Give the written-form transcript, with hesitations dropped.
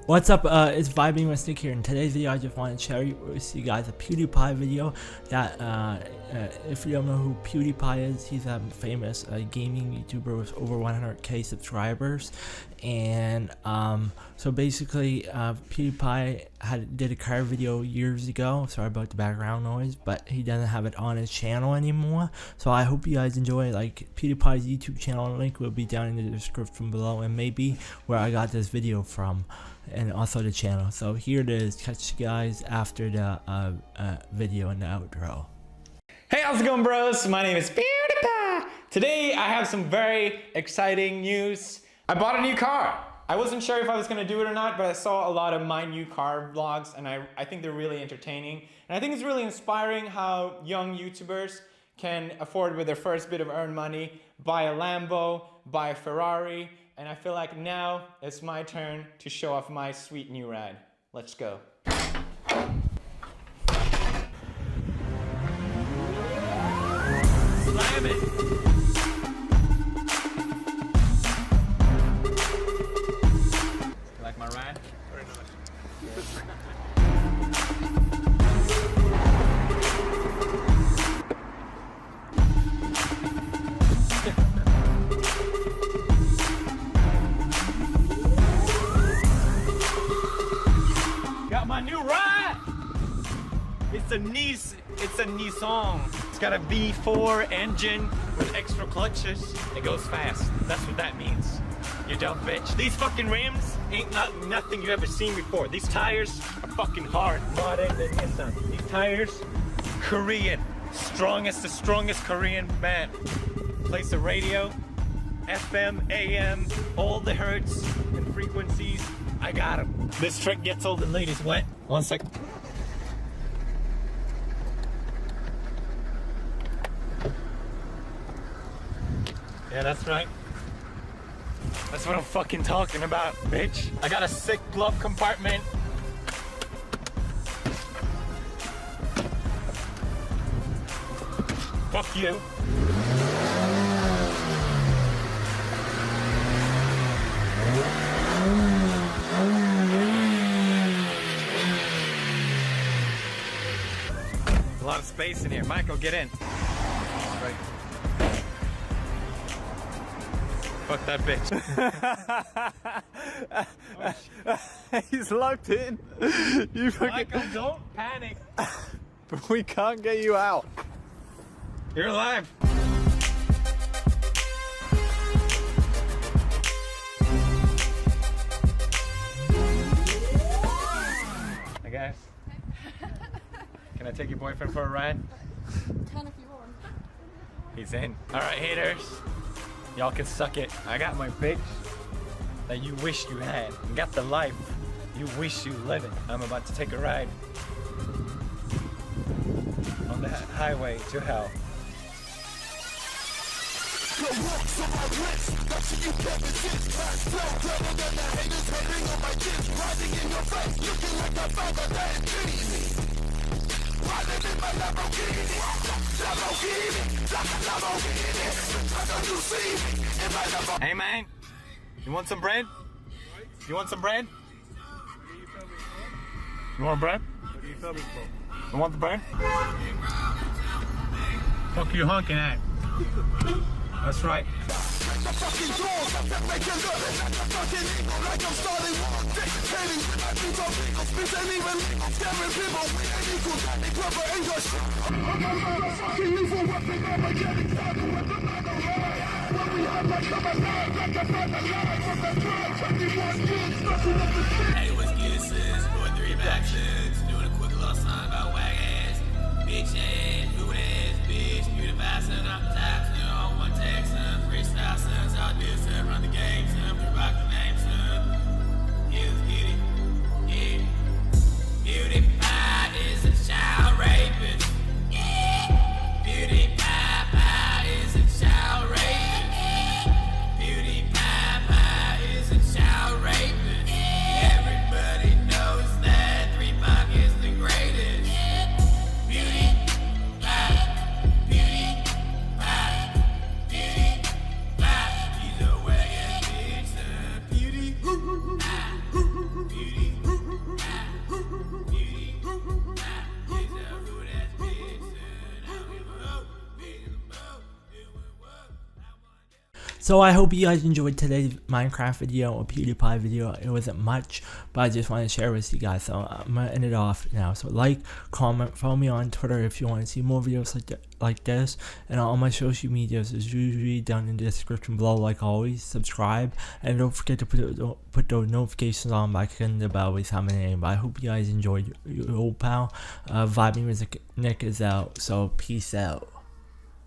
What's up, it's Vibing with Nick here. In today's video I just want to share with you guys a PewDiePie video that, if you don't know who PewDiePie is, he's a famous gaming YouTuber with over 100k subscribers. And so basically PewDiePie did a car video years ago, sorry about the background noise, but he doesn't have it on his channel anymore. So I hope you guys enjoy. Like, PewDiePie's YouTube channel link will be down in the description below, and maybe where I got this video from, and also the channel. So here it is. Catch you guys after the video and the outro. Hey, how's it going, bros? My name is PewDiePie. Today I have some very exciting news. I bought a new car. I wasn't sure if I was gonna do it or not, but I saw a lot of my new car vlogs, and I think they're really entertaining. And I think it's really inspiring how young YouTubers can afford, with their first bit of earned money, buy a Lambo, buy a Ferrari, and I feel like now it's my turn to show off my sweet new ride. Let's go. Slam it. Like my ride? Very nice. Got my new ride. It's a Nissan. It's got a V4 engine with extra clutches. It goes fast. That's what that means. You dumb bitch. These fucking rims ain't nothing you ever seen before. These tires are fucking hard. Modern than Nissan. These tires, Korean. The strongest Korean band. Plays the radio, FM, AM, all the hertz and frequencies. I got them. This trick gets all the ladies wet. 1 second. Yeah, that's right. That's what I'm fucking talking about, bitch. I got a sick glove compartment. Fuck you. A lot of space in here. Michael, get in. Right. Fuck that bitch. He's locked in. You fucking... Michael, don't panic. But we can't get you out. You're alive. Hi guys. Can I take your boyfriend for a ride? Can if you want. He's in. Alright, haters. Y'all can suck it. I got my bitch that you wish you had. You got the life you wish you lived. I'm about to take a ride on the highway to hell. Hey man, you want some bread? You want some bread? You want bread? You want the bread? Fuck you honking at? That's right. Hey, what's good, sis? 4-3 actions. Doing a quick little song about wag ass, bitch ass, hood ass, bitch. PewDiePie, son, I'm the top, son. On one tag, son. Freestyle, son. So I did, son. Run the game, son. Rock the name, son. Yeah, let's get it. Yeah. PewDiePie is a child rapist. Yeah. PewDiePie is a child rapist. PewDiePie is a child rapist. Everybody knows that 3 is the greatest. PewDiePie, PewDiePie, PewDiePie. He's a wag ass bitch, son. So I hope you guys enjoyed today's Minecraft video or PewDiePie video. It wasn't much, but I just wanted to share with you guys. So I'm gonna end it off now. So like, comment, follow me on Twitter if you want to see more videos like this, and all my social medias is usually down in the description below. Like always, subscribe, and don't forget to put those notifications on by clicking the bell with my name. But I hope you guys enjoyed your old pal. Vibing with Nick is out. So peace out.